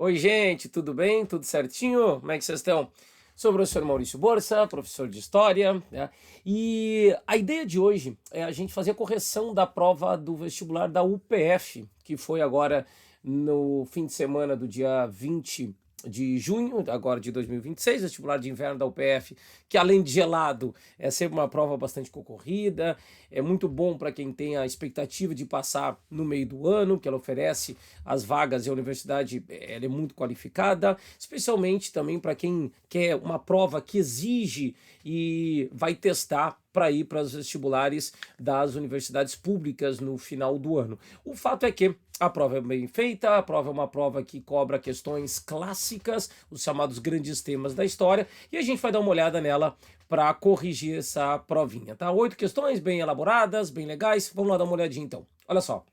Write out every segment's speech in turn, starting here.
Oi, gente, tudo bem? Tudo certinho? Como é que vocês estão? Sou o professor Maurício Borsa, professor de História, né? E a ideia de hoje é a gente fazer a correção da prova do vestibular da UPF, que foi agora no fim de semana do dia 20 de junho, agora de 2026, vestibular de inverno da UPF, que além de gelado, é sempre uma prova bastante concorrida, é muito bom para quem tem a expectativa de passar no meio do ano, que ela oferece as vagas e a universidade ela é muito qualificada, especialmente também para quem quer uma prova que exige e vai testar para ir para os vestibulares das universidades públicas no final do ano. O fato é que a prova é bem feita, a prova é uma prova que cobra questões clássicas, os chamados grandes temas da história, e a gente vai dar uma olhada nela para corrigir essa provinha, tá? 8 questões bem elaboradas, bem legais. Vamos lá dar uma olhadinha então. Olha só.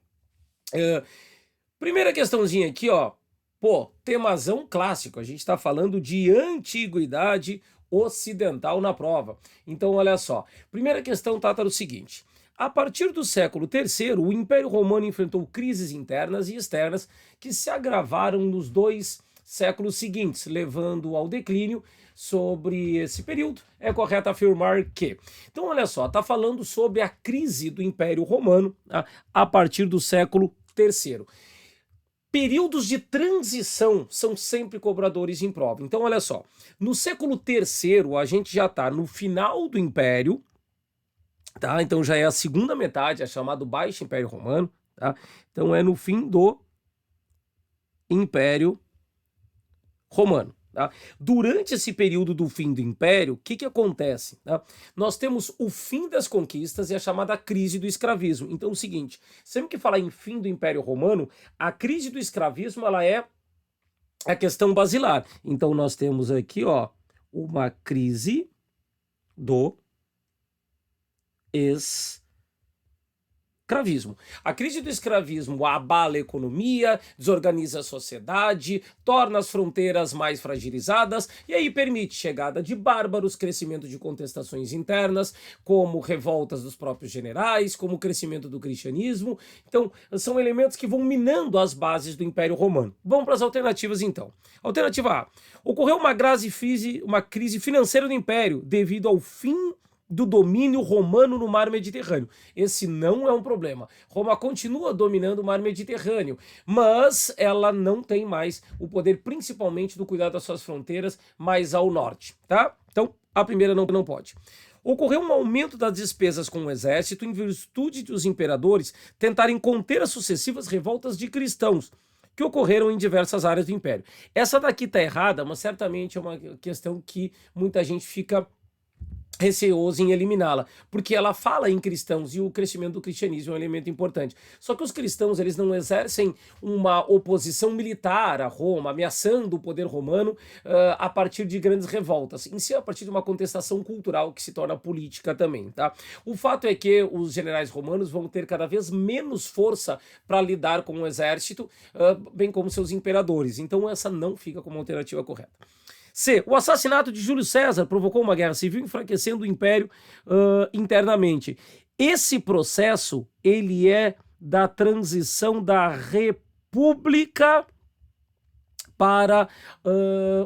É, Primeira questãozinha aqui, ó. Pô, temazão clássico. A gente está falando de antiguidade ocidental na prova. Então, olha só. Primeira questão trata do seguinte. A partir do século III, o Império Romano enfrentou crises internas e externas que se agravaram nos dois séculos seguintes, levando ao declínio. Sobre esse período, é correto afirmar que. Então, olha só, está falando sobre a crise do Império Romano, tá? A partir do século III. Períodos de transição são sempre cobradores em prova. Então, olha só, no século III, a gente já está no final do Império, tá? Então já é a segunda metade, é chamado Baixo Império Romano, tá? Então é no fim do Império Romano. Tá? Durante esse período do fim do Império, o que acontece? Tá? Nós temos o fim das conquistas e a chamada crise do escravismo. Então é o seguinte, sempre que falar em fim do Império Romano, a crise do escravismo ela é a questão basilar. Então nós temos aqui ó, uma crise do escravismo. A crise do escravismo abala a economia, desorganiza a sociedade, torna as fronteiras mais fragilizadas e aí permite chegada de bárbaros, crescimento de contestações internas, como revoltas dos próprios generais, como o crescimento do cristianismo. Então, são elementos que vão minando as bases do Império Romano. Vamos para as alternativas então. Alternativa A. Ocorreu uma crise financeira do Império devido ao fim do domínio romano no mar Mediterrâneo. Esse não é um problema. Roma continua dominando o mar Mediterrâneo, mas ela não tem mais o poder, principalmente do cuidado das suas fronteiras mais ao norte, tá? Então, a primeira não pode. Ocorreu um aumento das despesas com o exército em virtude de os imperadores tentarem conter as sucessivas revoltas de cristãos que ocorreram em diversas áreas do império. Essa daqui está errada, mas certamente é uma questão que muita gente fica receoso em eliminá-la, porque ela fala em cristãos e o crescimento do cristianismo é um elemento importante. Só que os cristãos eles não exercem uma oposição militar a Roma, ameaçando o poder romano a partir de grandes revoltas, em si a partir de uma contestação cultural que se torna política também, tá? O fato é que os generais romanos vão ter cada vez menos força para lidar com o exército, bem como seus imperadores. Então essa não fica como alternativa correta. C. O assassinato de Júlio César provocou uma guerra civil, enfraquecendo o império internamente. Esse processo, ele é da transição da república para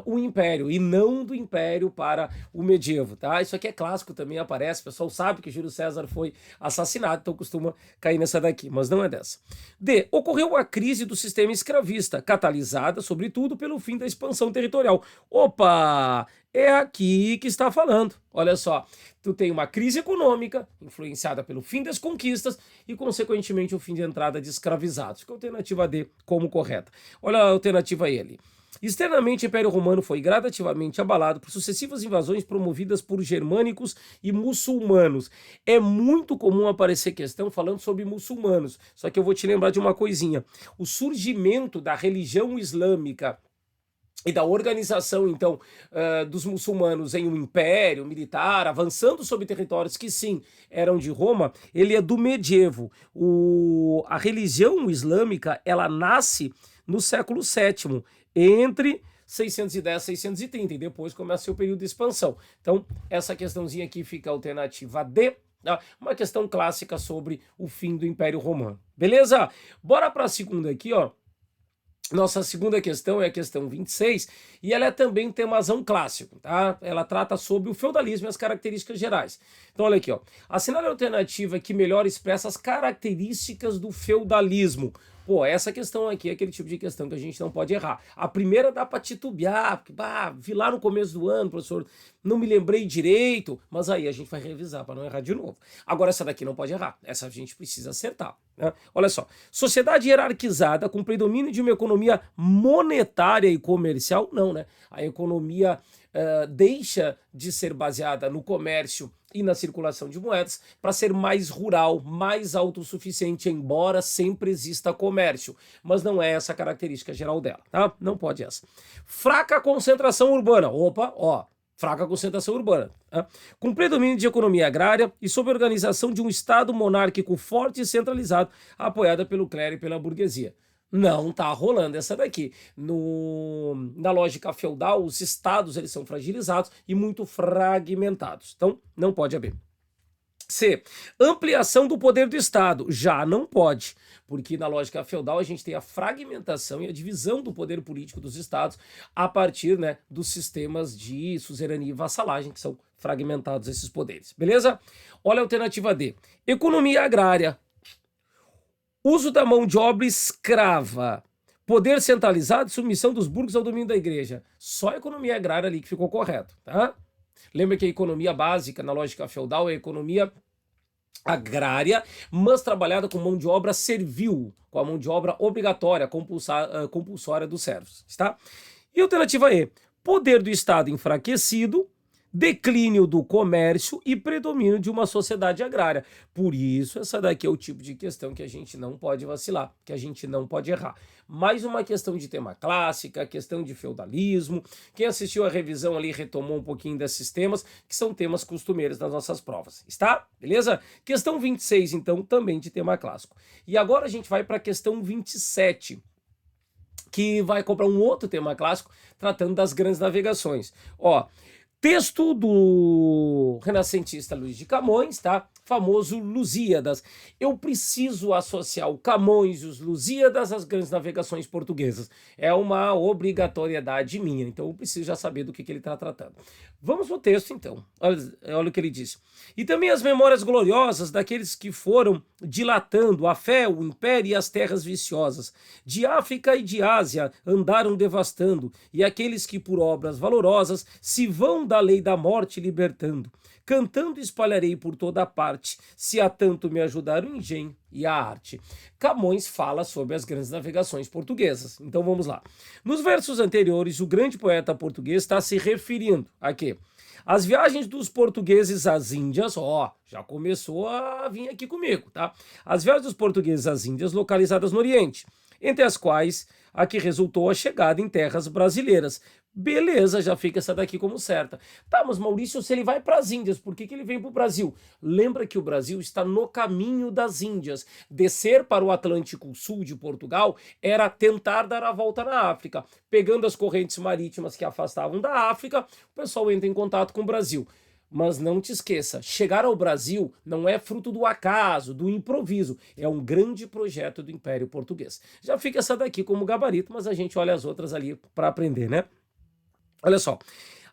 o Império, e não do Império para o medievo, tá? Isso aqui é clássico, também aparece, o pessoal sabe que Júlio César foi assassinado, então costuma cair nessa daqui, mas não é dessa. D. Ocorreu a crise do sistema escravista, catalisada, sobretudo, pelo fim da expansão territorial. Opa! É aqui que está falando. Olha só, tu tem uma crise econômica, influenciada pelo fim das conquistas e, consequentemente, o fim de entrada de escravizados. Fica a alternativa D como correta. Olha a alternativa L. Externamente, o Império Romano foi gradativamente abalado por sucessivas invasões promovidas por germânicos e muçulmanos. É muito comum aparecer questão falando sobre muçulmanos, só que eu vou te lembrar de uma coisinha. O surgimento da religião islâmica e da organização, então, dos muçulmanos em um império militar, avançando sobre territórios que, sim, eram de Roma, ele é do medievo. A religião islâmica, ela nasce no século VII, entre 610 e 630, e depois começa o período de expansão. Então, essa questãozinha aqui fica a alternativa D, uma questão clássica sobre o fim do Império Romano. Beleza? Bora para a segunda aqui, ó. Nossa segunda questão é a questão 26, e ela é também um temazão clássico, tá? Ela trata sobre o feudalismo e as características gerais. Então olha aqui, ó. Assinale a alternativa que melhor expressa as características do feudalismo. Pô, essa questão aqui é aquele tipo de questão que a gente não pode errar. A primeira dá para titubear, porque, vi lá no começo do ano, professor, não me lembrei direito, mas aí a gente vai revisar para não errar de novo. Agora essa daqui não pode errar, essa a gente precisa acertar, né? Olha só, sociedade hierarquizada com predomínio de uma economia monetária e comercial, não, né? A economia deixa de ser baseada no comércio e na circulação de moedas para ser mais rural, mais autossuficiente, embora sempre exista comércio. Mas não é essa a característica geral dela, tá? Não pode essa. Fraca concentração urbana. Opa, ó. Fraca concentração urbana. Tá? Com predomínio de economia agrária e sob organização de um Estado monárquico forte e centralizado, apoiada pelo clero e pela burguesia. Não tá rolando essa daqui. Na lógica feudal, os estados eles são fragilizados e muito fragmentados. Então, não pode haver. C. Ampliação do poder do Estado. Já não pode, porque na lógica feudal a gente tem a fragmentação e a divisão do poder político dos estados a partir, né, dos sistemas de suzerania e vassalagem, que são fragmentados esses poderes. Beleza? Olha a alternativa D. Economia agrária. Uso da mão de obra escrava. Poder centralizado e submissão dos burgos ao domínio da igreja. Só a economia agrária ali que ficou correto, tá? Lembra que a economia básica, na lógica feudal, é a economia agrária, mas trabalhada com mão de obra servil, com a mão de obra obrigatória, compulsória dos servos, tá? E alternativa E, poder do Estado enfraquecido, declínio do comércio e predomínio de uma sociedade agrária. Por isso, essa daqui é o tipo de questão que a gente não pode vacilar, que a gente não pode errar. Mais uma questão de tema clássica, questão de feudalismo. Quem assistiu a revisão ali retomou um pouquinho desses temas, que são temas costumeiros das nossas provas. Está? Beleza? Questão 26, então, também de tema clássico. E agora a gente vai para a questão 27, que vai comprar um outro tema clássico, tratando das grandes navegações. Ó, texto do renascentista Luís de Camões, tá? Famoso Lusíadas. Eu preciso associar o Camões e os Lusíadas às grandes navegações portuguesas. É uma obrigatoriedade minha, então eu preciso já saber do que ele está tratando. Vamos pro texto, então. Olha o que ele diz. E também as memórias gloriosas daqueles que foram dilatando a fé, o império e as terras viciosas. De África e de Ásia andaram devastando, e aqueles que por obras valorosas se vão da lei da morte libertando. Cantando espalharei por toda a parte, se a tanto me ajudar o engenho e a arte. Camões fala sobre as grandes navegações portuguesas. Então vamos lá. Nos versos anteriores, o grande poeta português está se referindo a quê? As viagens dos portugueses às Índias, já começou a vir aqui comigo, tá? As viagens dos portugueses às Índias localizadas no Oriente, entre as quais a que resultou a chegada em terras brasileiras. Beleza, já fica essa daqui como certa. Tá, mas Maurício, se ele vai para as Índias, por que ele vem para o Brasil? Lembra que o Brasil está no caminho das Índias. Descer para o Atlântico Sul de Portugal era tentar dar a volta na África. Pegando as correntes marítimas que afastavam da África, o pessoal entra em contato com o Brasil. Mas não te esqueça, chegar ao Brasil não é fruto do acaso, do improviso, é um grande projeto do Império Português. Já fica essa daqui como gabarito, mas a gente olha as outras ali para aprender, né? Olha só,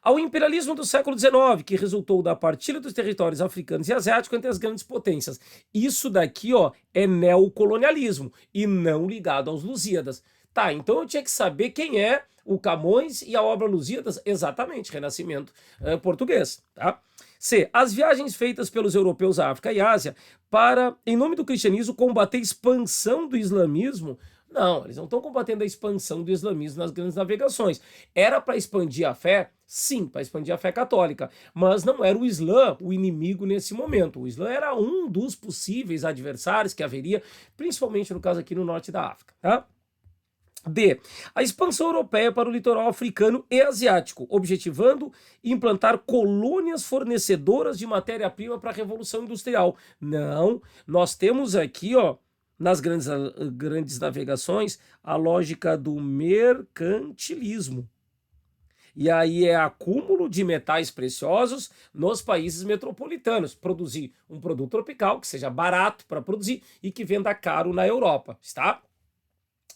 ao imperialismo do século XIX, que resultou da partilha dos territórios africanos e asiáticos entre as grandes potências. Isso daqui, é neocolonialismo e não ligado aos Lusíadas. Tá, então eu tinha que saber quem é o Camões e a obra Lusíadas. Exatamente, Renascimento português, tá? C. As viagens feitas pelos europeus à África e Ásia para, em nome do cristianismo, combater a expansão do islamismo. Não, eles não estão combatendo a expansão do islamismo nas grandes navegações. Era para expandir a fé? Sim, para expandir a fé católica. Mas não era o Islã o inimigo nesse momento. O Islã era um dos possíveis adversários que haveria, principalmente no caso aqui no norte da África, tá? D. A expansão europeia para o litoral africano e asiático, objetivando implantar colônias fornecedoras de matéria-prima para a Revolução Industrial. Não, nós temos aqui, nas grandes navegações, a lógica do mercantilismo. E aí é acúmulo de metais preciosos nos países metropolitanos. Produzir um produto tropical que seja barato para produzir e que venda caro na Europa, está?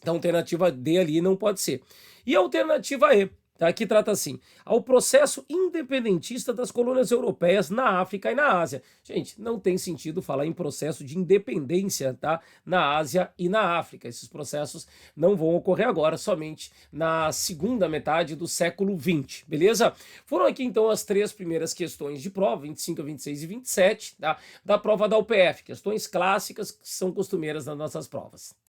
Então, alternativa D ali não pode ser. E a alternativa E, tá? Que trata assim, ao processo independentista das colônias europeias na África e na Ásia. Gente, não tem sentido falar em processo de independência, tá? Na Ásia e na África. Esses processos não vão ocorrer agora, somente na segunda metade do século XX, beleza? Foram aqui então as três primeiras questões de prova, 25, 26 e 27, tá? Da prova da UPF, questões clássicas que são costumeiras nas nossas provas.